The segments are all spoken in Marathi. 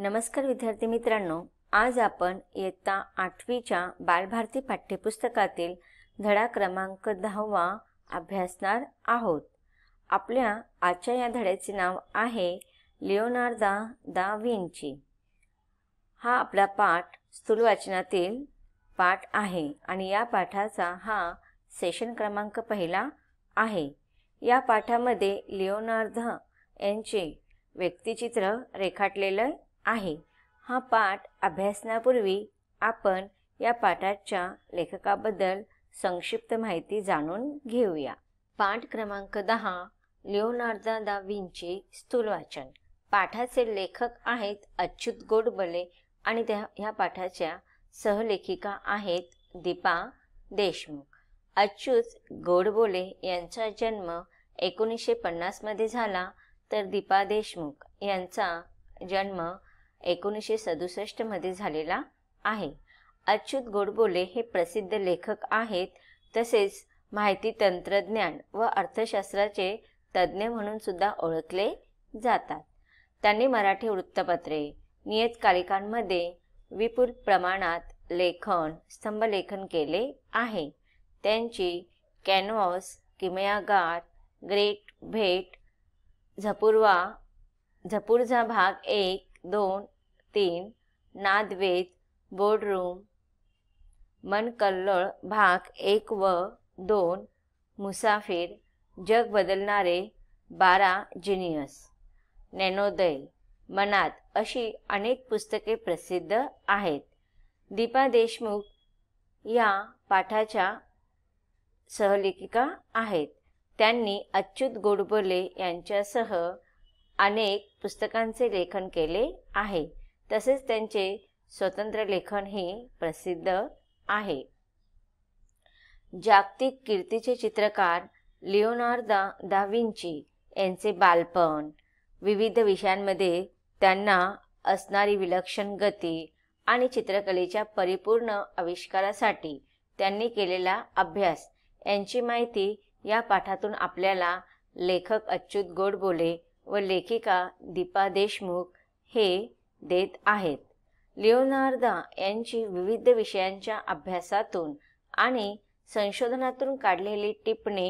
नमस्कार विद्यार्थी मित्रांनो, आज आपण इयत्ता 8वीच्या बालभारती पाठ्यपुस्तकातील धडा क्रमांक 10वा अभ्यासणार आहोत। आपल्या आजच्या या धड्याचे नाव आहे लिओनार्दो दा विंची। हा आपला पाठ स्थूल वाचनातील पाठ आहे आणि या पाठाचा हा सेशन क्रमांक पहिला आहे। या पाठामध्ये लिओनार्दो यांचे व्यक्तिचित्र रेखाटलेले आहे। हा पाठ अभ्यासण्यापूर्वी आपण या पाठाच्या लेखकाबद्दल संक्षिप्त माहिती जाणून घेऊया। पाठ क्रमांक 10 लिओनार्दो दा विंची स्थूल वाचन। पाठाचे लेखक आहेत अच्युत गोडबोले आणि ह्या पाठाच्या सहलेखिका आहेत दीपा देशमुख। अच्युत गोडबोले यांचा जन्म 1950 मध्ये झाला तर दीपा देशमुख यांचा जन्म 1967 मध्ये झालेला आहे। अच्युत गोडबोले हे प्रसिद्ध लेखक आहेत, तसेच माहिती तंत्रज्ञान व अर्थशास्त्राचे तज्ज्ञ म्हणून सुद्धा ओळखले जातात। त्यांनी मराठी वृत्तपत्रे, नियतकालिकांमध्ये विपुल प्रमाणात लेखन, स्तंभलेखन केले आहे। त्यांची कॅनव्हास, किमयागार, ग्रेट भेट, झपुर्झा भाग 1, 2, 3, नादवेद, बोर्डरूम, मनकल्लोळ भाग 1 व 2, मुसाफिर, जग बदलणारे 12 जिनियस, ज्ञानोदय, मनात अशी अनेक पुस्तके प्रसिद्ध आहेत। दीपा देशमुख या पाठाच्या सहलेखिका आहेत। त्यांनी अच्युत गोडबोले यांच्यासह अनेक पुस्तकांचे लेखन केले आहे, तसेच त्यांचे स्वतंत्र लेखन ही प्रसिद्ध आहे। जागतिक कीर्तीचे चित्रकार लिओनार्दो दा विंची यांचे बालपण, विविध विषयांमध्ये त्यांना असणारी विलक्षण गती आणि चित्रकलेच्या परिपूर्ण आविष्कारासाठी त्यांनी केलेला अभ्यास यांची माहिती या पाठातून आपल्याला लेखक अच्युत गोडबोले व लेखिका दीपा देशमुख हे देत आहेत। लिओनार्दो यांची विविध विषयांच्या अभ्यासातून आणि संशोधनातून काढलेली टिपणे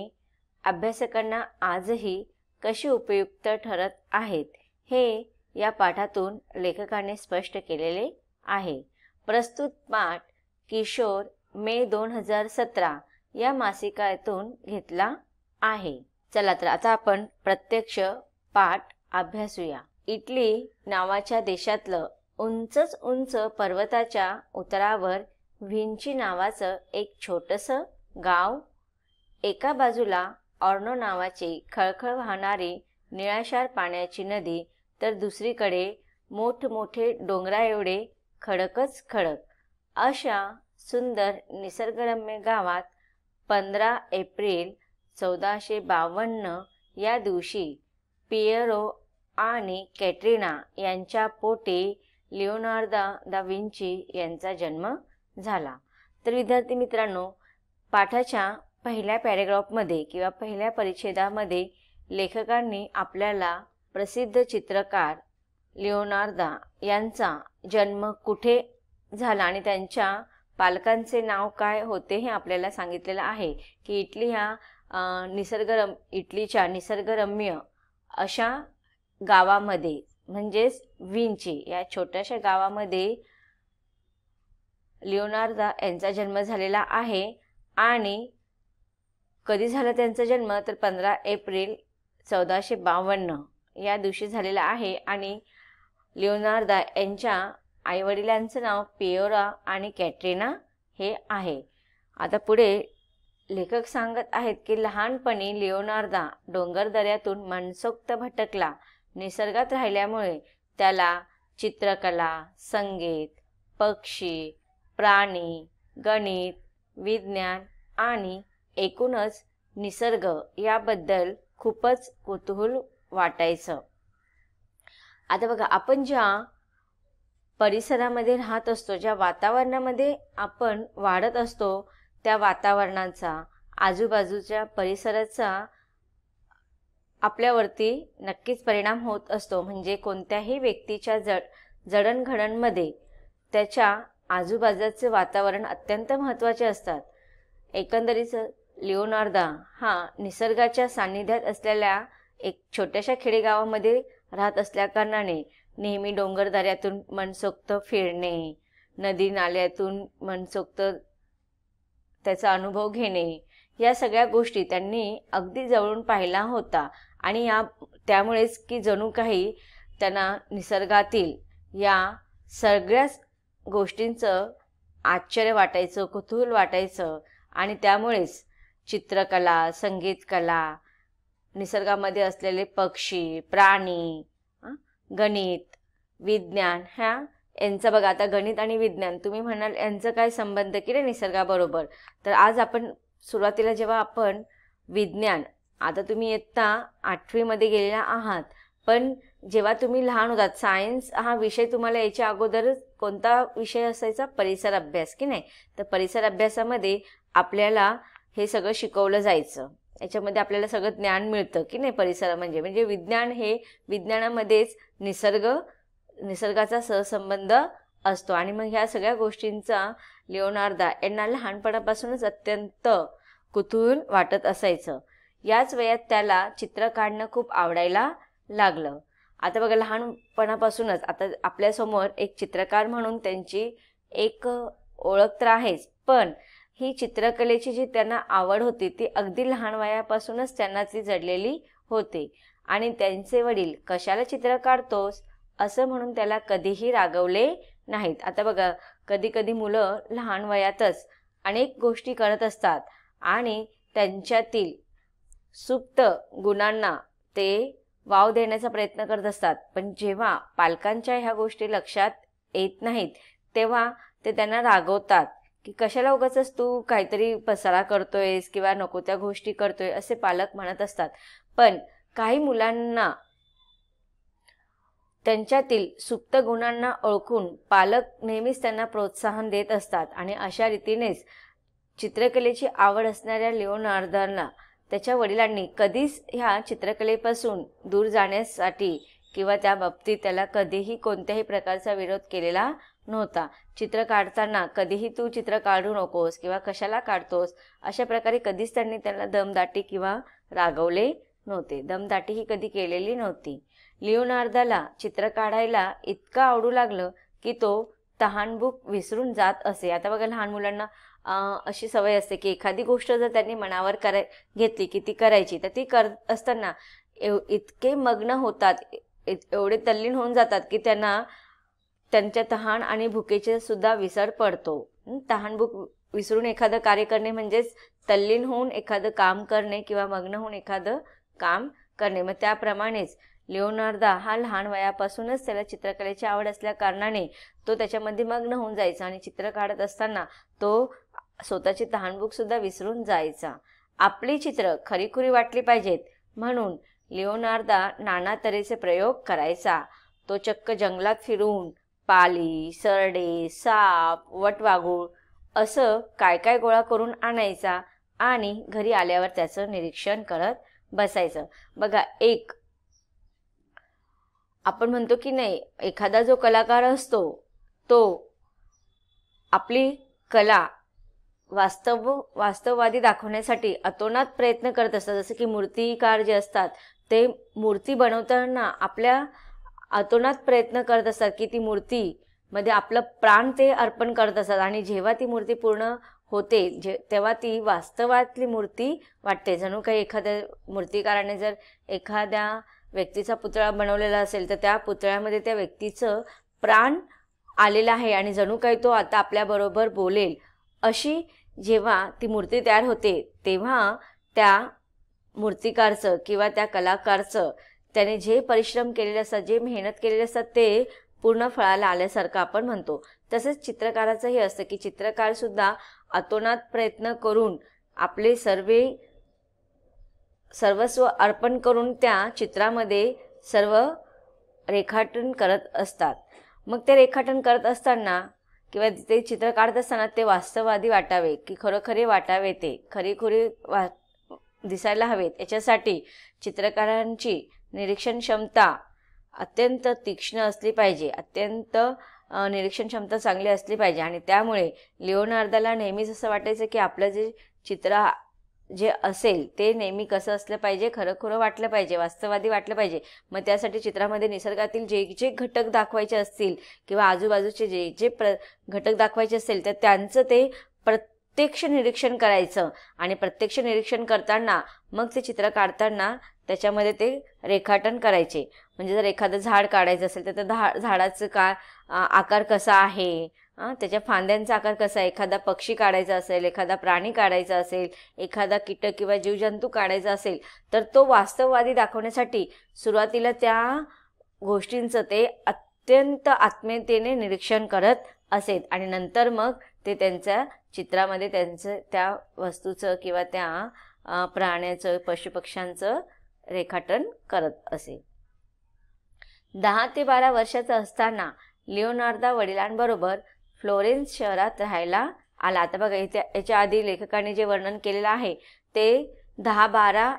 अभ्यासकांना आजही कशी उपयुक्त ठरत आहेत हे या पाठातून लेखकाने स्पष्ट केलेले आहे। प्रस्तुत पाठ किशोर मे 2017 या मासिकातून घेतला आहे। चला तर आता आपण प्रत्यक्ष पाठ अभ्यासूया। इटली नावाच्या देशातलं उंच पर्वताच्या उतारावर विंची नावाचं एक छोटंसं गाव। एका बाजूला ऑर्नो नावाची खळखळ वाहणारी निळाशार पाण्याची नदी, तर दुसरीकडे मोठमोठे डोंगरा एवढे खडकच खडक अशा सुंदर निसर्गरम्य गावात 15 एप्रिल 1452 या दिवशी पिएरो आणि कॅटरीना यांच्या पोटी लिओनार्दो दा विंची यांचा जन्म झाला। तर विद्यार्थी मित्रांनो, पाठाच्या पहिल्या पॅरेग्राफमध्ये किंवा पहिल्या परिच्छेदामध्ये लेखकांनी आपल्याला प्रसिद्ध चित्रकार लिओनार्दो यांचा जन्म कुठे झाला आणि त्यांच्या पालकांचे नाव काय होते हे आपल्याला सांगितलेलं आहे की इटलीच्या निसर्गरम्य अशा गावामध्ये म्हणजेच विंची या छोट्याशा गावामध्ये लिओनार्दो यांचा जन्म झालेला आहे। आणि कधी झाला त्यांचा जन्म तर 15 एप्रिल 1452 या दिवशी झालेला आहे। आणि लिओनार्दो यांच्या आईवडिलांचं नाव पिएरो आणि कॅटरीना हे आहे। आता पुढे लेखक सांगत आहेत की लहानपणी लिओनार्दो डोंगरदऱ्यातून मनसोक्त भटकला। निसर्गात राहिल्यामुळे त्याला चित्रकला, संगीत, पक्षी, प्राणी, गणित, विज्ञान आणि एकूणच निसर्ग याबद्दल खूपच कुतूहल वाटायचं। आता बघा, आपण ज्या परिसरामध्ये राहत असतो, ज्या वातावरणामध्ये आपण वाढत असतो, त्या वातावरणाचा, आजूबाजूच्या परिसराचा आपल्यावरती नक्कीच परिणाम होत असतो। म्हणजे कोणत्याही व्यक्तीच्या जडणघडणमध्ये त्याच्या आजूबाजूचे वातावरण अत्यंत महत्त्वाचे असतात. एकंदरीत लिओनार्दा हा निसर्गाच्या सान्निध्यात असलेल्या एक छोट्याशा खेडेगावामध्ये राहत असल्याकारणाने नेहमी डोंगरदऱ्यातून मनसोक्त फिरणे, नदी नाल्यातून मनसोक्त त्याचा अनुभव घेणे, या सगळ्या गोष्टी त्यांनी अगदी जवळून पाहिला होता. आणि त्यामुळेच की जणू काही त्यांना निसर्गातील या सगळ्याच गोष्टींचं आश्चर्य वाटायचं, कुतूहल वाटायचं. आणि त्यामुळेच चित्रकला, संगीतकला, निसर्गामध्ये असलेले पक्षी, प्राणी, गणित, विज्ञान, यांचं बघा. आता गणित आणि विज्ञान तुम्ही म्हणाल यांचं काय संबंध की रे निसर्गाबरोबर. तर आज आपण सुरुवातीला जेव्हा आपण विज्ञान, आता तुम्ही इयत्ता 8वी मध्ये गेलेला आहात, पण जेव्हा तुम्ही लहान होतात सायन्स हा विषय तुम्हाला याच्या अगोदर कोणता विषय असायचा? परिसर अभ्यास, की नाही? तर परिसर अभ्यासामध्ये आपल्याला हे सगळं शिकवलं जायचं. याच्यामध्ये आपल्याला सगळं ज्ञान मिळतं की नाही. परिसर म्हणजे विज्ञान, हे विज्ञानामध्येच निसर्गाचा सहसंबंध असतो. आणि मग ह्या सगळ्या गोष्टींचा लिओनार्दा यांना लहानपणापासूनच अत्यंत कुतूहल वाटत असायचं. याच वयात त्याला चित्र काढणं खूप आवडायला लागलं. आता बघा, लहानपणापासूनच आता आपल्यासमोर एक चित्रकार म्हणून त्यांची एक ओळख तर आहेच, पण ही चित्रकलेची जी त्यांना आवड होती ती अगदी लहान वयापासूनच त्यांना ती जडलेली होती. आणि त्यांचे वडील कशाला चित्र काढतोस असं म्हणून त्याला कधीही रागवले नाहीत. आता बघा, कधी कधी मुलं लहान वयातच अनेक गोष्टी करत असतात आणि त्यांच्यातील सुप्त गुणांना ते वाव देण्याचा प्रयत्न करत असतात. पण जेव्हा पालकांच्या ह्या गोष्टी लक्षात येत नाहीत तेव्हा ते त्यांना रागवतात की कशाला उगाचच तू काहीतरी पसारा करतोयस किंवा नको त्या गोष्टी करतोय, असे पालक म्हणत असतात. पण काही मुलांना त्यांच्यातील सुप्त गुणांना ओळखून पालक नेहमीच त्यांना प्रोत्साहन देत असतात. आणि अशा रीतीनेच चित्रकलेची आवड असणाऱ्या लिओनार्दाला त्याच्या वडिलांनी कधीच ह्या चित्रकलेपासून दूर जाण्यासाठी किंवा त्या बाबतीत त्याला कधीही कोणत्याही प्रकारचा विरोध केलेला नव्हता. चित्र काढताना कधीही तू चित्र काढू नकोस किंवा कशाला काढतोस अशा प्रकारे कधीच त्यांनी त्याला दमदाटी किंवा रागवले नव्हते. दमदाटी ही कधी केलेली नव्हती. लिओनार्दाला चित्र काढायला इतकं आवडू लागलं की तो तहानभूक विसरून जात असे. आता बघा, लहान मुलांना अशी सवय असते की एखादी गोष्ट जर त्यांनी मनावर घेतली की ती करायची, तर ती करत असताना इतके मग्न होतात, एवढे तल्लीन होऊन जातात की त्यांना त्यांच्या तहान आणि भुकेचे सुद्धा विसर पडतो. तहानभूक विसरून एखादं कार्य करणे म्हणजेच तल्लीन होऊन एखादं काम करणे किंवा मग्न होऊन एखादं काम करणे. मग त्याप्रमाणेच लिओनार्दा हा लहान वयापासूनच त्याला चित्रकलेची आवड असल्या कारणाने तो त्याच्यामध्ये मग्न होऊन जायचा आणि चित्र काढत असताना तो स्वतःची तहानभूक सुद्धा विसरून जायचा. आपली चित्र खरीखुरी वाटली पाहिजेत म्हणून लिओनार्दा नाना तऱ्हेचे प्रयोग करायचा. तो चक्क जंगलात फिरून पाली, सरडे, साप, वटवाघूळ असं काय काय गोळा करून आणायचा आणि घरी आल्यावर त्याचं निरीक्षण करत बसायचं. बघा, आपण म्हणतो की नाही, एखादा जो कलाकार असतो तो आपली कला वास्तववादी दाखवण्यासाठी अतोनात प्रयत्न करत असतात. जसं की मूर्तिकार जे असतात ते मूर्ती बनवताना आपल्या अतोनात प्रयत्न करत असतात की ती मूर्तीमध्ये आपलं प्राण ते अर्पण करत असतात. आणि जेव्हा ती मूर्ती पूर्ण होते तेव्हा ती वास्तवातली मूर्ती वाटते. जणू काही एखाद्या मूर्तिकाराने जर एखाद्या व्यक्तीचा पुतळा बनवलेला असेल तर त्या पुतळ्यामध्ये त्या व्यक्तीचं प्राण आलेलं आहे आणि जणू काही तो आता आपल्याबरोबर बोलेल. अशी जेव्हा ती मूर्ती तयार होते तेव्हा त्या मूर्तिकारचं किंवा त्या कलाकारचं त्याने जे परिश्रम केलेले असतात, जे मेहनत केलेले असतात ते पूर्ण फळाला आल्यासारखं आपण म्हणतो. तसेच चित्रकाराचं हे असतं की चित्रकार सुद्धा अतोनात प्रयत्न करून आपले सर्वस्व अर्पण करून त्या चित्रामध्ये सर्व रेखाटन करत असतात. मग ते रेखाटन करत असताना किंवा ते चित्र काढत असताना ते वास्तववादी वाटावे की खरोखरे वाटावे, ते खरीखुरी दिसायला हवेत. याच्यासाठी चित्रकारांची निरीक्षण क्षमता अत्यंत तीक्ष्ण असली पाहिजे, अत्यंत निरीक्षण क्षमता चांगली असली पाहिजे. आणि त्यामुळे लिओनार्दाला नेहमीच असं वाटायचं की आपलं जे चित्र जे असेल ते नेहमी कसं असलं पाहिजे, खरं वाटलं पाहिजे, वास्तववादी वाटलं पाहिजे. मग त्यासाठी चित्रामध्ये निसर्गातील जे जे घटक दाखवायचे असतील किंवा आजूबाजूचे जे जे घटक दाखवायचे असतील तर त्यांचं ते प्रत्यक्ष निरीक्षण करायचं. आणि प्रत्यक्ष निरीक्षण करताना मग ते चित्र काढताना त्याच्यामध्ये ते रेखाटन करायचे. म्हणजे जर एखादं झाड काढायचं असेल तर त्या झाडाचं आकार कसा आहे, त्याच्या फांद्यांचा आकार कसा आहे, एखादा पक्षी काढायचा असेल, एखादा प्राणी काढायचा असेल, एखादा कीटक किंवा जीवजंतू काढायचा असेल तर तो वास्तववादी दाखवण्यासाठी सुरुवातीला त्या गोष्टींचं ते अत्यंत आत्मीयतेने निरीक्षण करत असेल. आणि नंतर मग ते त्यांच्या चित्रामध्ये त्यांचं त्या वस्तूचं किंवा त्या प्राण्याचं पशुपक्ष्यांचं रेखाटन करत असे. 10 ते 12 वर्षाचा असताना लिओनार्दा वडिलांबरोबर फ्लोरेन्स शहरात राहायला आला. आता बघा इथे याच्या आधी लेखकाने जे वर्णन केलेलं आहे ते 10-12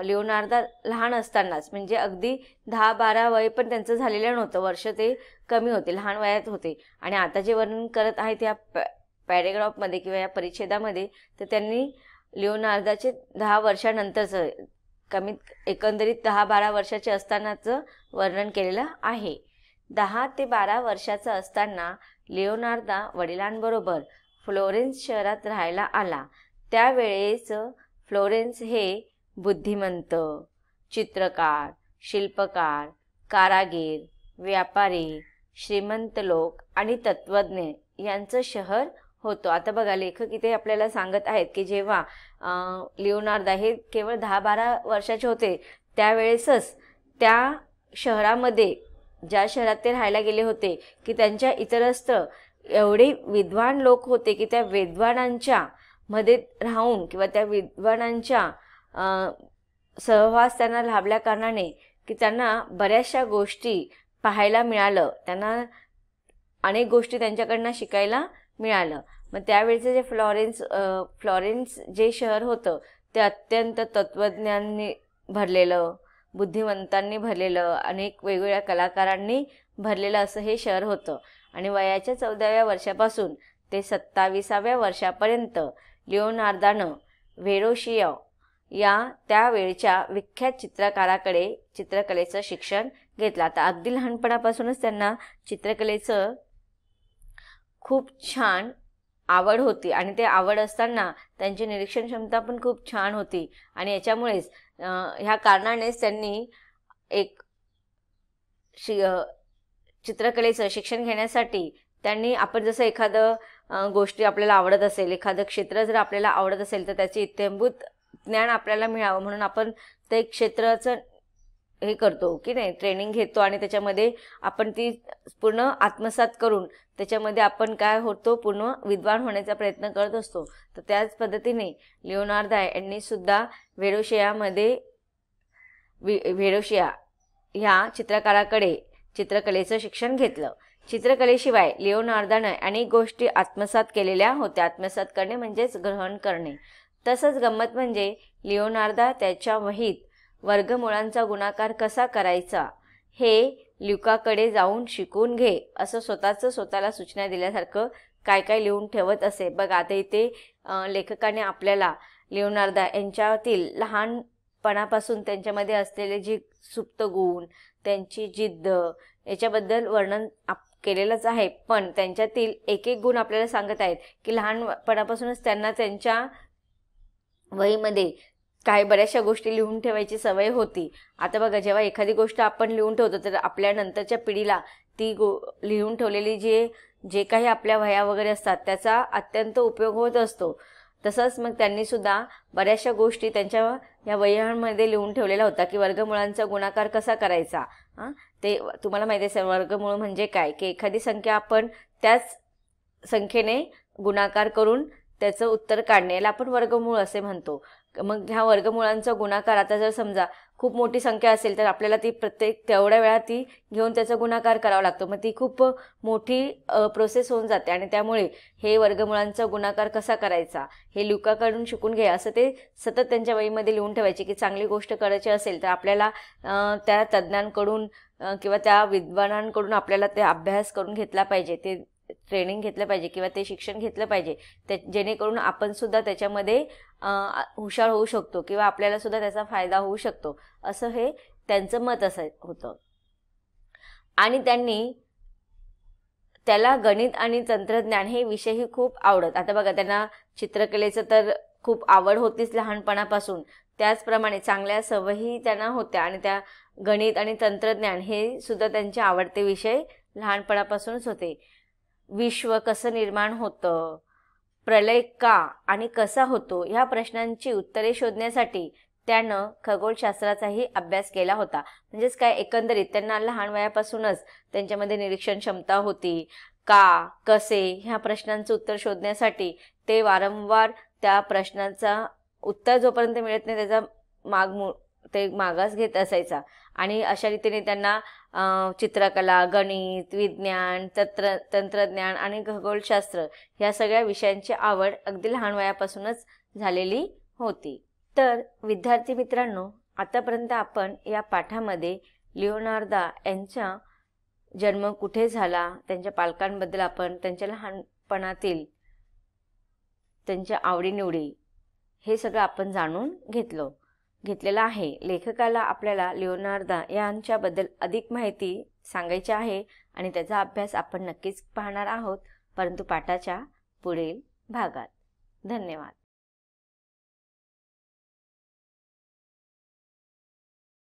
लिओनार्दा लहान असतानाच, म्हणजे अगदी 10-12 वय पण त्यांचं झालेलं नव्हतं, वर्ष ते कमी होते, लहान वयात होते. आणि आता जे वर्णन करत आहेत या पॅरेग्राफमध्ये किंवा या परिच्छेदामध्ये तर त्यांनी लिओनार्दाचे 10 वर्षानंतरचं एकंदरीत 10-12 वर्षाचे असतानाचं वर्णन केलेलं आहे. 10 ते 12 वर्षाचा असताना लिओनार्दा वडिलांबरोबर फ्लोरेन्स शहरात राहायला आला. त्यावेळेस फ्लोरेन्स हे बुद्धिमंत, चित्रकार, शिल्पकार, कारागीर, व्यापारी, श्रीमंत लोक आणि तत्त्वज्ञ यांचं शहर होतं. आता बघा लेखक इथे आपल्याला सांगत आहेत की जेव्हा लिओनार्दा हे केवळ 10-12 वर्षाचे होते त्यावेळेसच त्या शहरामध्ये, ज्या शहरात ते राहायला गेले होते, की त्यांच्या इतरस्थ एवढे विद्वान लोक होते की त्या विद्वानांच्या मध्ये राहून किंवा त्या विद्वानांच्या सहवास त्यांना लाभल्या कारणाने की त्यांना बऱ्याचशा गोष्टी पाहायला मिळालं, त्यांना अनेक गोष्टी त्यांच्याकडनं शिकायला मिळालं. मग त्यावेळेचं जे फ्लॉरेन्स जे शहर होतं ते अत्यंत तत्त्वज्ञांनी भरलेलं, बुद्धिमंतांनी भरलेलं, अनेक वेगवेगळ्या कलाकारांनी भरलेलं असं हे शहर होतं. आणि वयाच्या 14व्या वर्षापासून ते 27व्या वर्षापर्यंत लिओनार्दानं व्हेरोशिया या त्यावेळच्या विख्यात चित्रकाराकडे चित्रकलेचं शिक्षण घेतलं. आता अगदी लहानपणापासूनच त्यांना चित्रकलेचं खूप छान आवड होती आणि ते आवड असताना त्यांची निरीक्षण क्षमता पण खूप छान होती. आणि याच्यामुळेच ह्या कारणानेच त्यांनी एक चित्रकलेचं शिक्षण घेण्यासाठी त्यांनी, आपण जसं एखादं गोष्टी आपल्याला आवडत असेल, एखादं क्षेत्र जर आपल्याला आवडत असेल तर त्याचे इत्यंभूत ज्ञान आपल्याला मिळावं म्हणून आपण ते क्षेत्राचं हे करतो की नाही, ट्रेनिंग घेतो आणि त्याच्यामध्ये आपण ती पूर्ण आत्मसात करून त्याच्यामध्ये आपण काय होतो, पूर्ण विद्वान होण्याचा प्रयत्न करत असतो. तर त्याच पद्धतीने लिओनार्दा यांनी सुद्धा व्हेरोशिया ह्या चित्रकाराकडे चित्रकलेचं शिक्षण घेतलं. चित्रकलेशिवाय लिओनार्दानं अनेक गोष्टी आत्मसात केलेल्या होत्या. आत्मसात करणे म्हणजेच ग्रहण करणे. तसंच गंमत म्हणजे लिओनार्दा त्याच्या वहीत वर्गमुळांचा गुणाकार कसा करायचा हे ल्युकाकडे जाऊन शिकून घे असं स्वतःला सूचना दिल्यासारखं काय काय लिहून ठेवत असे. बघा आता इथे लेखकाने आपल्याला लिओनार्दा यांच्यातील लहानपणापासून त्यांच्यामध्ये असलेले जे सुप्त गुण, त्यांची जिद्द याच्याबद्दल वर्णन केलेलंच आहे. पण त्यांच्यातील एक एक गुण आपल्याला सांगत आहेत की लहानपणापासूनच त्यांना त्यांच्या वहीमध्ये काही बऱ्याचशा गोष्टी लिहून ठेवायची सवय होती. आता बघा जेव्हा एखादी गोष्ट आपण लिहून ठेवतो तर आपल्या नंतरच्या पिढीला ती लिहून ठेवलेली जे काही आपल्या वह्या वगैरे असतात त्याचा अत्यंत उपयोग होत असतो. तसंच मग त्यांनी सुद्धा बऱ्याचशा गोष्टी त्यांच्या या वह्यांमध्ये लिहून ठेवलेल्या होत्या की वर्गमुळांचा गुणाकार कसा करायचा. ते तुम्हाला माहिती असेल वर्गमूळ म्हणजे काय, की एखादी संख्या आपण त्याच संख्येने गुणाकार करून त्याचं उत्तर काढणे याला आपण वर्गमूळ असे म्हणतो. मग ह्या वर्गमुळांचा गुणाकार आता जर समजा खूप मोठी संख्या असेल तर आपल्याला ती प्रत्येक तेवढ्या वेळा ती घेऊन त्याचा गुणाकार करावा लागतो. मग ती खूप मोठी प्रोसेस होऊन जाते आणि त्यामुळे हे वर्गमुळांचा गुणाकार कसा करायचा हे ल्युकाकडून शिकून घे असं ते सतत त्यांच्या वहीमध्ये लिहून ठेवायचे की चांगली गोष्ट करायची असेल तर आपल्याला त्या तज्ज्ञांकडून किंवा त्या विद्वानांकडून आपल्याला ते अभ्यास करून घेतला पाहिजे, ते ट्रेनिंग घेतलं पाहिजे किंवा ते शिक्षण घेतलं पाहिजे, जेणेकरून आपण सुद्धा त्याच्यामध्ये हुशार होऊ शकतो किंवा आपल्याला सुद्धा त्याचा फायदा होऊ शकतो, असं हे त्यांचं मत होतं. आणि त्याला गणित आणि तंत्रज्ञान हे विषयही खूप आवडत. आता बघा, त्यांना चित्रकलेचं तर खूप आवड होतीच लहानपणापासून, त्याचप्रमाणे चांगल्या सवयी त्यांना होत्या आणि त्या गणित आणि तंत्रज्ञान हे सुद्धा त्यांचे आवडते विषय लहानपणापासूनच होते. विश्व कसं निर्माण होतं, प्रलय का आणि कसा होतो ह्या प्रश्नांची उत्तरे शोधण्यासाठी त्यानं खगोलशास्त्राचाही अभ्यास केला होता. म्हणजेच काय, एकंदरीत त्यांना लहान वयापासूनच त्यांच्यामध्ये निरीक्षण क्षमता होती. का, कसे ह्या प्रश्नांचं उत्तर शोधण्यासाठी ते वारंवार त्या प्रश्नांचा उत्तर जोपर्यंत मिळत नाही त्याचा ते मागास घेत असायचा. आणि अशा रीतीने त्यांना चित्रकला, गणित, विज्ञान, तंत्रज्ञान आणि खगोलशास्त्र ह्या सगळ्या विषयांची आवड अगदी लहान वयापासूनच झालेली होती. तर विद्यार्थी मित्रांनो, आतापर्यंत आपण या पाठामध्ये लिओनार्दा यांचा जन्म कुठे झाला, त्यांच्या पालकांबद्दल आपण त्यांच्या लहानपणातील त्यांच्या आवडीनिवडी हे सगळं आपण जाणून घेतलेलं आहे. लेखकाला आपल्याला लिओनार्दा यांच्याबद्दल अधिक माहिती सांगायची आहे आणि त्याचा अभ्यास आपण नक्कीच पाहणार आहोत, परंतु पाठाच्या पुढील भागात. धन्यवाद.